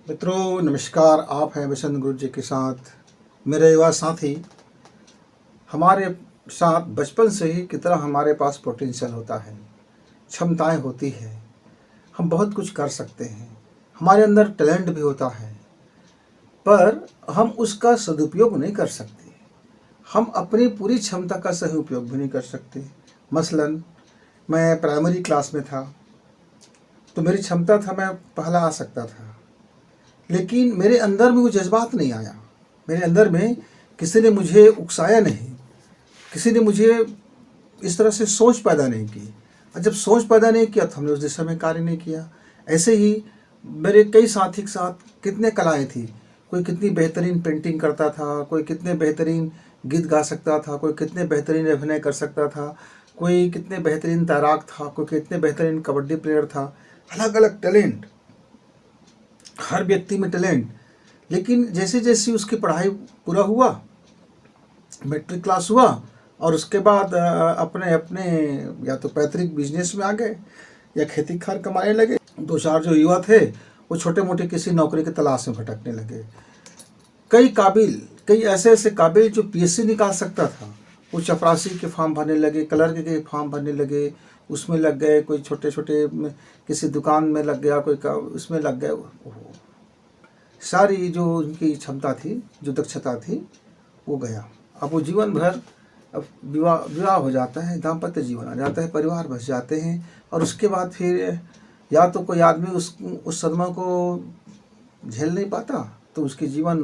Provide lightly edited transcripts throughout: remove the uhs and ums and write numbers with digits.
मित्रों नमस्कार। आप हैं बसंत गुरु जी के साथ। मेरे युवा साथी, हमारे साथ बचपन से ही कितना हमारे पास पोटेंशियल होता है, क्षमताएं होती है, हम बहुत कुछ कर सकते हैं, हमारे अंदर टैलेंट भी होता है, पर हम उसका सदुपयोग नहीं कर सकते। हम अपनी पूरी क्षमता का सही उपयोग भी नहीं कर सकते। मसलन मैं प्राइमरी क्लास में था तो मेरी क्षमता था, मैं पहला आ सकता था, लेकिन मेरे अंदर में वो जज्बात नहीं आया। मेरे अंदर में किसी ने मुझे उकसाया नहीं, किसी ने मुझे इस तरह से सोच पैदा नहीं की, और जब सोच पैदा नहीं किया तो हमने उस दिशा में कार्य नहीं किया। ऐसे ही मेरे कई साथी के साथ कितने कलाएं थी। कोई कितनी बेहतरीन पेंटिंग करता था, कोई कितने बेहतरीन गीत गा सकता था, कोई कितने बेहतरीन अभिनय कर सकता था, कोई कितने बेहतरीन तैराक था, कोई कितने बेहतरीन कबड्डी प्लेयर था। अलग अलग टैलेंट, हर व्यक्ति में टैलेंट। लेकिन जैसे जैसे उसकी पढ़ाई पूरा हुआ, मैट्रिक क्लास हुआ, और उसके बाद अपने अपने या तो पैतृक बिजनेस में आ गए या खेती खार कमाने लगे। दो चार जो युवा थे वो छोटे मोटे किसी नौकरी की तलाश में भटकने लगे। कई ऐसे ऐसे काबिल जो पीएससी निकाल सकता था, वो चपरासी के फॉर्म भरने लगे, क्लर्क के फॉर्म भरने लगे, उसमें लग गए। कोई छोटे छोटे किसी दुकान में लग गया, कोई उसमें लग गए। सारी जो उनकी क्षमता थी, जो दक्षता थी, वो गया। अब वो जीवन भर, अब विवाह हो जाता है, दाम्पत्य जीवन आ जाता है, परिवार बस जाते हैं, और उसके बाद फिर या तो कोई आदमी उस सदमा को झेल नहीं पाता तो उसकी जीवन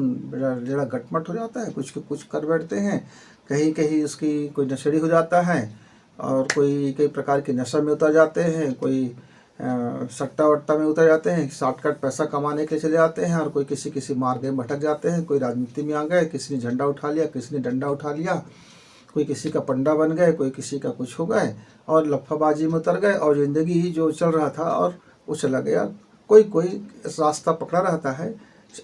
जरा गटमट हो जाता है, कुछ कर बैठते हैं। कहीं कहीं उसकी कोई नशेड़ी हो जाता है, और कोई कई प्रकार के नशा में उतर जाते हैं, कोई सट्टा वट्टा में उतर जाते हैं, शॉर्टकट पैसा कमाने के लिए चले जाते हैं, और कोई किसी मार्ग में भटक जाते हैं। कोई राजनीति में आ गए, किसी ने झंडा उठा लिया, किसी ने डंडा उठा लिया, कोई किसी का पंडा बन गए, कोई किसी का कुछ हो गए, और लफाबाजी में उतर गए, और ज़िंदगी जो चल रहा था और वो चला गया। कोई कोई रास्ता पकड़ा रहता है,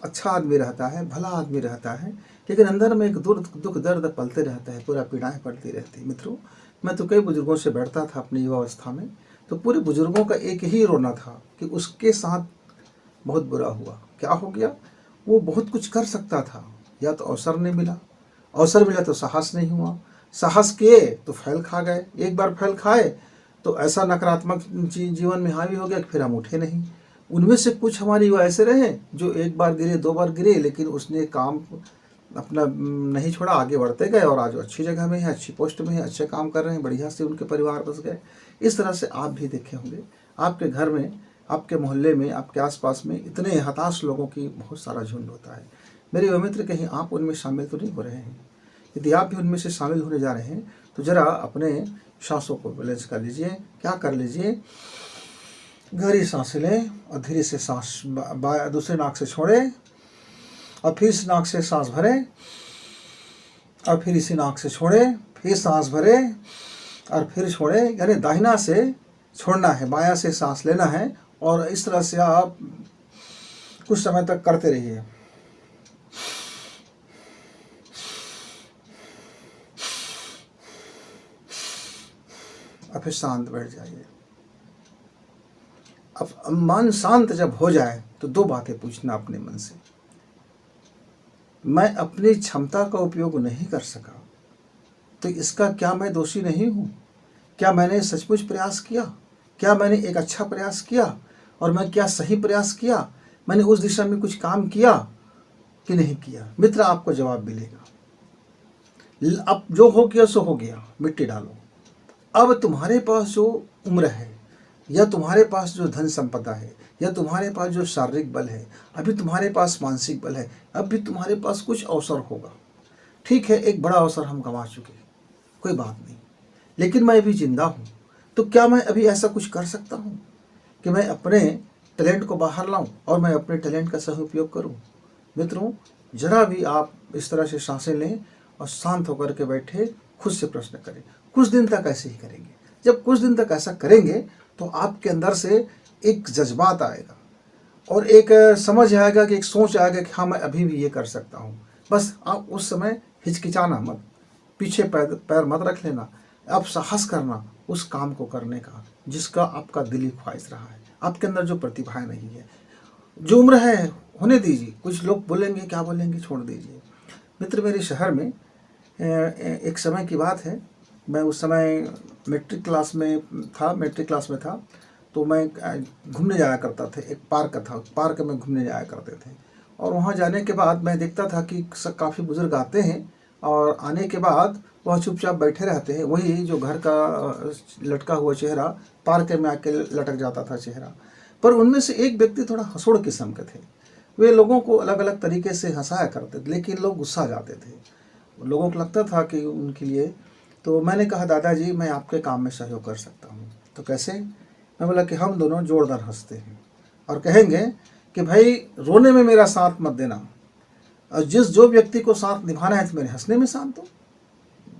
अच्छा आदमी रहता है, भला आदमी रहता है, लेकिन अंदर में एक दुख दर्द पलते रहता है, पूरा पीड़ाएँ पड़ती रहती। मित्रों, मैं तो कई बुजुर्गों से बैठता था अपनी युवावस्था में, तो पूरे बुजुर्गों का एक ही रोना था कि उसके साथ बहुत बुरा हुआ। क्या हो गया? वो बहुत कुछ कर सकता था, या तो अवसर नहीं मिला, अवसर मिला तो साहस नहीं हुआ, साहस किए तो फैल खा गए। एक बार फैल खाए तो ऐसा नकारात्मक जीवन में हावी हो गया कि फिर हम उठे नहीं। उनमें से कुछ हमारे युवा ऐसे रहे जो एक बार गिरे, दो बार गिरे, लेकिन उसने काम अपना नहीं छोड़ा, आगे बढ़ते गए, और आज अच्छी जगह में है, अच्छी पोस्ट में है, अच्छे काम कर रहे हैं, बढ़िया से उनके परिवार बस गए। इस तरह से आप भी देखे होंगे, आपके घर में, आपके मोहल्ले में, आपके आसपास में इतने हताश लोगों की बहुत सारा झुंड होता है। मेरे युवा मित्र, कहीं आप उनमें शामिल तो नहीं हो रहे हैं? यदि आप भी उनमें से शामिल होने जा रहे हैं तो ज़रा अपने सांसों को बैलेंस कर लीजिए। क्या कर लीजिए? गहरी सांसें लें, और धीरे से सांस दूसरे नाक से छोड़ें, और फिर इस नाक से सांस भरें, और फिर इसी नाक से छोड़ें, फिर सांस भरें और फिर छोड़ें। यानी दाहिना से छोड़ना है, बायां से सांस लेना है, और इस तरह से आप कुछ समय तक करते रहिए। और फिर शांत बैठ जाइए। अब मन शांत जब हो जाए तो दो बातें पूछना अपने मन से। मैं अपनी क्षमता का उपयोग नहीं कर सका तो इसका क्या मैं दोषी नहीं हूँ? क्या मैंने सचमुच प्रयास किया? क्या मैंने एक अच्छा प्रयास किया? और मैं क्या सही प्रयास किया? मैंने उस दिशा में कुछ काम किया कि नहीं किया? मित्र, आपको जवाब मिलेगा। अब जो हो गया सो हो गया, मिट्टी डालो। अब तुम्हारे पास जो उम्र है, या तुम्हारे पास जो धन संपदा है, या तुम्हारे पास जो शारीरिक बल है, अभी तुम्हारे पास मानसिक बल है, अब भी तुम्हारे पास कुछ अवसर होगा। ठीक है, एक बड़ा अवसर हम गंवा चुके, कोई बात नहीं, लेकिन मैं अभी जिंदा हूँ, तो क्या मैं अभी ऐसा कुछ कर सकता हूँ कि मैं अपने टैलेंट को बाहर लाऊं और मैं अपने टैलेंट का सही उपयोग करूँ? मित्रों, जरा भी आप इस तरह से सांसें लें और शांत होकर के बैठे खुद से प्रश्न करें। कुछ दिन तक ऐसे ही करेंगे। जब कुछ दिन तक ऐसा करेंगे तो आपके अंदर से एक जज्बात आएगा, और एक समझ आएगा, कि एक सोच आएगा कि हाँ, मैं अभी भी ये कर सकता हूँ। बस आप उस समय हिचकिचाना मत, पीछे पैर मत रख लेना। अब साहस करना उस काम को करने का जिसका आपका दिली ख्वाहिश रहा है, आपके अंदर जो प्रतिभाएं नहीं है। जो उम्र है होने दीजिए, कुछ लोग बोलेंगे, क्या बोलेंगे, छोड़ दीजिए। मित्र, मेरे शहर में एक समय की बात है, मैं उस समय मैट्रिक क्लास में था। तो मैं घूमने जाया करता था, एक पार्क था, पार्क में घूमने जाया करते थे। और वहाँ जाने के बाद मैं देखता था कि काफ़ी बुजुर्ग आते हैं और आने के बाद वह चुपचाप बैठे रहते हैं। वही जो घर का लटका हुआ चेहरा पार्क में आके लटक जाता था चेहरा। पर उनमें से एक व्यक्ति थोड़ा हंसोड़ किस्म के थे। वे लोगों को अलग अलग तरीके से हंसाया करते थे, लेकिन लोग गुस्सा जाते थे। लोगों को लगता था कि उनके लिए। तो मैंने कहा, दादाजी मैं आपके काम में सहयोग कर सकता हूँ। तो कैसे? मैं बोला कि हम दोनों जोरदार हंसते हैं और कहेंगे कि भाई रोने में मेरा साथ मत देना, और जो व्यक्ति को साथ निभाना है तो मेरे हंसने में साथ दो।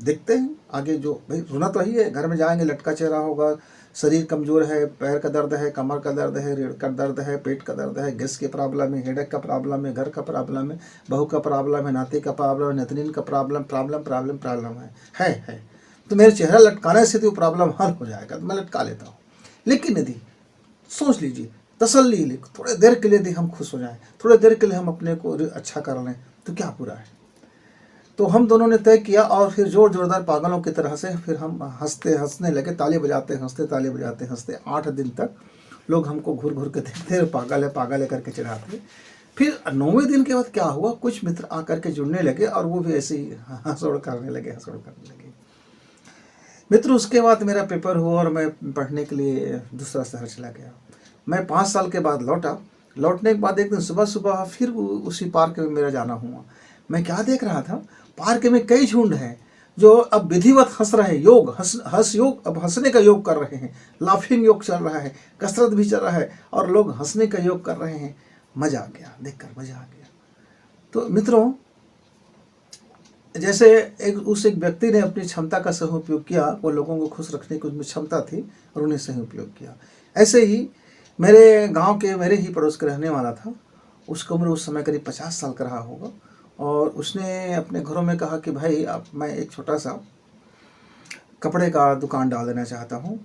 देखते हैं आगे, जो भाई रोना तो ही है, घर में जाएंगे लटका चेहरा होगा, शरीर कमज़ोर है, पैर का दर्द है, कमर का दर्द है, रीढ़ का दर्द है, पेट का दर्द है, गैस के प्रॉब्लम है, हेडेक का प्रॉब्लम है, घर का प्रॉब्लम है, बहू का प्रॉब्लम है, नाती का प्रॉब्लम है, नतनीन का प्रॉब्लम है। तो मेरे चेहरा लटकाने से तो प्रॉब्लम हल हो जाएगा, तो मैं लटका लेता हूँ। लेकिन यदि सोच लीजिए, तसल्ली ले, थोड़ी देर के लिए यदि हम खुश हो जाएं, थोड़ी देर के लिए हम अपने को अच्छा कर लें, तो क्या बुरा है। तो हम दोनों ने तय किया और फिर जोरदार पागलों की तरह से फिर हम हंसने लगे, ताली बजाते हंसते 8 दिन तक लोग हमको घूर घूर के देखते रहे, पागल है करके चिढ़ाते। फिर 9वें दिन के बाद क्या हुआ, कुछ मित्र आकर के जुड़ने लगे और वो भी ऐसे ही हंसोड़ करने लगे। मित्र, उसके बाद मेरा पेपर हुआ और मैं पढ़ने के लिए दूसरा शहर चला गया। मैं 5 साल के बाद लौटा। लौटने के बाद एक दिन सुबह फिर उसी पार्क में मेरा जाना हुआ। मैं क्या देख रहा था, पार्क में कई झुंड हैं जो अब विधिवत हंस रहे हैं। योग हंस योग, अब हंसने का योग कर रहे हैं। लाफिंग योग चल रहा है, कसरत भी चल रहा है और लोग हंसने का योग कर रहे हैं। मज़ा आ गया, देखकर मज़ा आ गया। तो मित्रों, जैसे उस एक व्यक्ति ने अपनी क्षमता का सही उपयोग किया, वो लोगों को खुश रखने की उसमें क्षमता थी और उन्हें सही उपयोग किया। ऐसे ही मेरे गांव के, मेरे ही पड़ोस के रहने वाला था। उसकी उम्र उस समय करीब 50 साल का रहा होगा। और उसने अपने घरों में कहा कि भाई अब मैं एक छोटा सा कपड़े का दुकान डाल देना चाहता हूँ।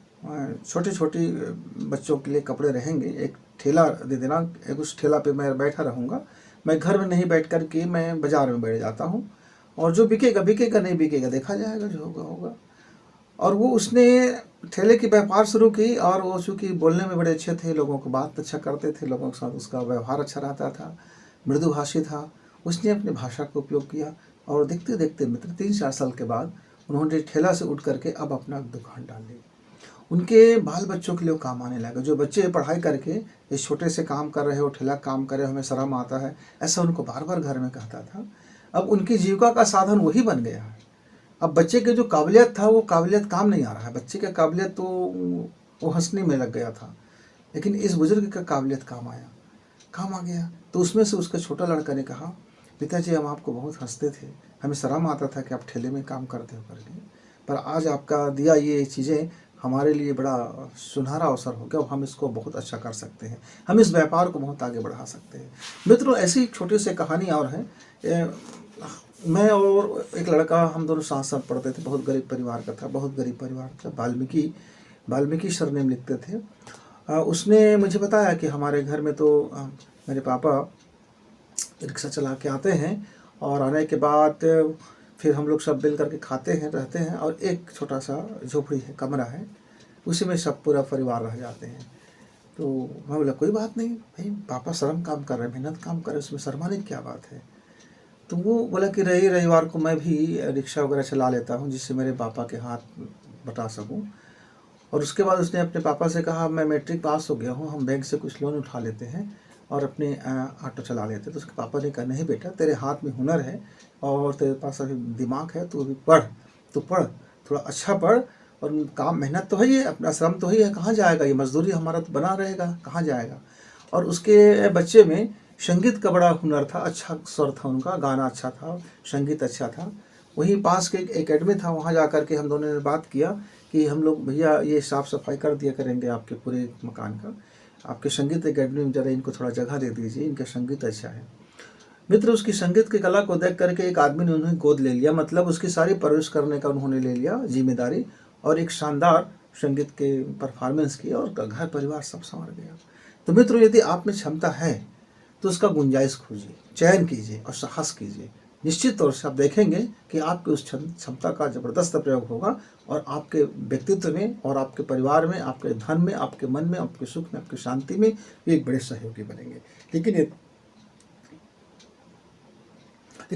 छोटी बच्चों के लिए कपड़े रहेंगे, एक ठेला दे देना, एक उस ठेला पे मैं बैठा रहूँगा। मैं घर में नहीं बैठ कर के मैं बाज़ार में बैठ जाता हूँ और जो बिकेगा बिकेगा, नहीं बिकेगा देखा जाएगा, जो होगा होगा। और वो उसने ठेले की व्यापार शुरू की और वो चूँकि बोलने में बड़े अच्छे थे, लोगों को बात अच्छा करते थे, लोगों के साथ उसका व्यवहार अच्छा रहता था, मृदुभाषी था। उसने अपनी भाषा का उपयोग किया और देखते देखते मित्र 3-4 साल के बाद उन्होंने ठेला से उठ करके अब अपना दुकान डाल ली। उनके बाल बच्चों के लिए काम आने लगा। जो बच्चे पढ़ाई करके इस छोटे से काम कर रहे हो, ठेला काम कर रहे हो, हमें शर्म आता है, ऐसा उनको बार बार घर में कहता था। अब उनकी जीविका का साधन वही बन गया है। अब बच्चे की जो काबिलियत था वो काबिलियत काम नहीं आ रहा है। बच्चे का काबिलियत तो वो हंसने में लग गया था, लेकिन इस बुजुर्ग का काबिलियत काम आ गया। तो उसमें से उसका छोटा लड़का ने कहा, पिताजी हम आपको बहुत हंसते थे, हमें शर्म आता था कि आप ठेले में काम करते हो करके, पर आज आपका दिया ये चीज़ें हमारे लिए बड़ा सुनहरा अवसर हो गया और हम इसको बहुत अच्छा कर सकते हैं, हम इस व्यापार को बहुत आगे बढ़ा सकते हैं। मित्रों, ऐसी छोटी सी कहानी और है। मैं और एक लड़का, हम दोनों साथ साथ पढ़ते थे। बहुत गरीब परिवार का था, बहुत गरीब परिवार था। वाल्मीकि सरनेम लिखते थे। उसने मुझे बताया कि हमारे घर में तो मेरे पापा रिक्शा चला के आते हैं और आने के बाद फिर हम लोग सब मिल करके खाते हैं, रहते हैं और एक छोटा सा झोपड़ी है, कमरा है, उसी में सब पूरा परिवार रह जाते हैं। तो मैं बोला कोई बात नहीं भाई, पापा श्रम काम कर रहे हैं, मेहनत काम कर रहे हैं, उसमें शर्माने की क्या बात है। तो वो बोला कि रविवार को मैं भी रिक्शा वगैरह चला लेता हूँ जिससे मेरे पापा के हाथ बटा सकूँ। और उसके बाद उसने अपने पापा से कहा, मैं मैट्रिक पास हो गया हूँ, हम बैंक से कुछ लोन उठा लेते हैं और अपने ऑटो चला लेते। तो उसके पापा ने कहा, नहीं बेटा, तेरे हाथ में हुनर है और तेरे पास अभी दिमाग है, तो अभी पढ़, तो पढ़, थोड़ा अच्छा पढ़, और काम मेहनत तो है ही है, अपना श्रम तो ही है, कहाँ जाएगा ये मजदूरी, हमारा तो बना रहेगा, कहाँ जाएगा। और उसके बच्चे में संगीत का बड़ा हुनर था, अच्छा स्वर था उनका, गाना अच्छा था, संगीत अच्छा था। वहीं पास के एक एकेडमी था, वहाँ जा कर के हम दोनों ने बात किया कि हम लोग भैया ये साफ़ सफाई कर दिया करेंगे आपके पूरे मकान का, आपके संगीत एकेडमी में ज़रा इनको थोड़ा जगह दे दीजिए, इनका संगीत अच्छा है। मित्र, उसकी संगीत की कला को देख करके एक आदमी ने उन्हें गोद ले लिया, मतलब उसकी सारी परवरिश करने का उन्होंने ले लिया जिम्मेदारी, और एक शानदार संगीत के परफॉर्मेंस की और घर परिवार सब संवर गया। तो मित्रों, यदि आप में क्षमता है तो उसका गुंजाइश खोजिए, चयन कीजिए और साहस कीजिए। निश्चित तौर से आप देखेंगे कि आपकी उस क्षमता का ज़बरदस्त प्रयोग होगा और आपके व्यक्तित्व में और आपके परिवार में, आपके धन में, आपके मन में, आपके सुख में, आपकी शांति में एक बड़े सहयोगी बनेंगे। लेकिन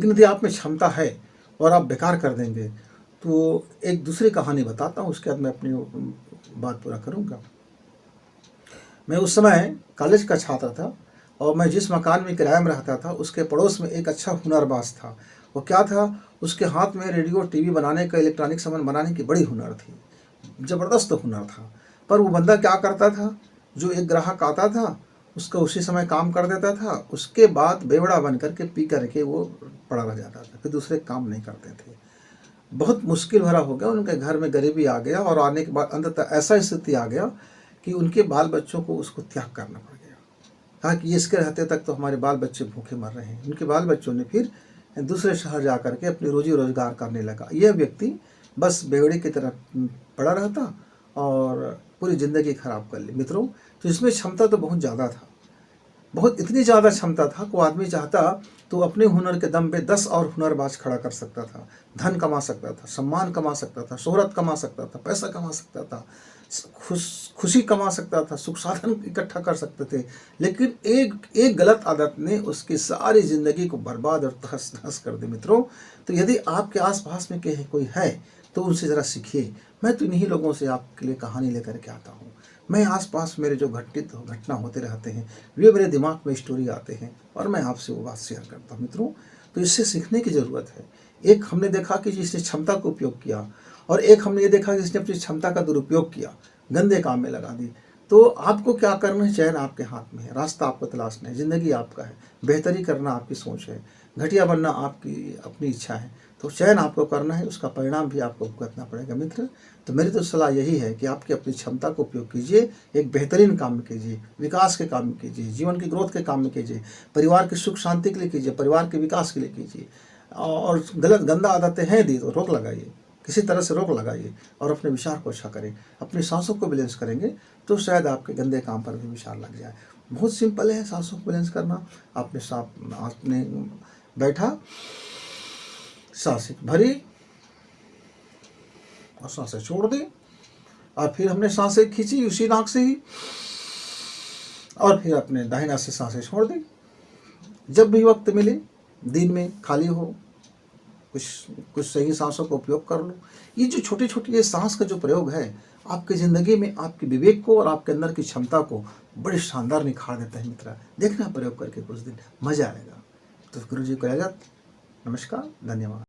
यदि आप में क्षमता है और आप बेकार कर देंगे, तो एक दूसरी कहानी बताता हूँ, उसके बाद मैं अपनी बात पूरा करूँगा। मैं उस समय कॉलेज का छात्र था और मैं जिस मकान में किराए में रहता था उसके पड़ोस में एक अच्छा हुनरबाज था। वो क्या था, उसके हाथ में रेडियो टीवी बनाने का, इलेक्ट्रॉनिक सामान बनाने की बड़ी हुनर थी, ज़बरदस्त हुनर था। पर वो बंदा क्या करता था, जो एक ग्राहक आता था उसका उसी समय काम कर देता था, उसके बाद बेवड़ा बन करके पी करके वो पड़ा रह जाता था, फिर दूसरे काम नहीं करते थे। बहुत मुश्किल भरा हो गया, उनके घर में गरीबी आ गया और आने के बाद अंततः ऐसा स्थिति आ गया कि उनके बाल बच्चों को उसको त्याग करना पड़ गया। कहा कि इसके रहते तक तो हमारे बाल बच्चे भूखे मर रहे हैं। उनके बाल बच्चों ने फिर दूसरे शहर जा कर के अपनी रोजी रोजगार करने लगा। यह व्यक्ति बस बेवड़े की तरह पड़ा रहता और पूरी ज़िंदगी खराब कर ली। मित्रों, तो इसमें क्षमता तो बहुत ज़्यादा था, बहुत इतनी ज़्यादा क्षमता था कि आदमी चाहता तो अपने हुनर के दम पे 10 और हुनरबाज खड़ा कर सकता था, धन कमा सकता था, सम्मान कमा सकता था, शोहरत कमा सकता था, पैसा कमा सकता था, खुशी कमा सकता था, सुख साधन इकट्ठा कर सकते थे। लेकिन एक गलत आदत ने उसकी सारी ज़िंदगी को बर्बाद और तहस नहस कर दी। मित्रों, तो यदि आपके आसपास में कहीं कोई है तो उनसे ज़रा सीखिए। मैं तो इन्हीं लोगों से आपके लिए कहानी लेकर के आता हूँ। मैं आसपास मेरे जो घटना होते रहते हैं, वे मेरे दिमाग में स्टोरी आते हैं और मैं आपसे वो बात शेयर करता हूँ। मित्रों, तो इससे सीखने की ज़रूरत है। एक हमने देखा कि जिसने क्षमता का उपयोग किया और एक हमने ये देखा कि जिसने अपनी क्षमता का दुरुपयोग किया, गंदे काम में लगा दी। तो आपको क्या करना है, चयन आपके हाथ में है, रास्ता आपको तलाशना है, ज़िंदगी आपका है, बेहतरी करना आपकी सोच है, घटिया बनना आपकी अपनी इच्छा है। तो चयन आपको करना है, उसका परिणाम भी आपको भुगतना पड़ेगा। मित्र, तो मेरी तो सलाह यही है कि आपकी अपनी क्षमता को उपयोग कीजिए, एक बेहतरीन काम में कीजिए, विकास के काम में कीजिए, जीवन की ग्रोथ के काम में कीजिए, परिवार की सुख शांति के लिए कीजिए, परिवार के विकास के लिए कीजिए। और गंदा आदतें हैं दी तो रोक लगाइए, किसी तरह से रोक लगाइए और अपने विचार को अच्छा करें। अपनी सांसों को बैलेंस करेंगे तो शायद आपके गंदे काम पर भी विचार लग जाए। बहुत सिंपल है सांसों को बैलेंस करना। आपने बैठा, सांसें भरी और सांसें छोड़ दी और फिर हमने सांसें खींची उसी नाक से ही और फिर अपने दाहिना से सांसें छोड़ दी। जब भी वक्त मिले, दिन में खाली हो, कुछ सही सांसों का उपयोग कर लो। ये जो छोटी छोटी ये सांस का जो प्रयोग है, आपकी ज़िंदगी में आपके विवेक को और आपके अंदर की क्षमता को बड़े शानदार निखार देता है। मित्र, देखना प्रयोग करके कुछ दिन, मज़ा आएगा। तो गुरु जी को इजाज़त, नमस्कार, धन्यवाद।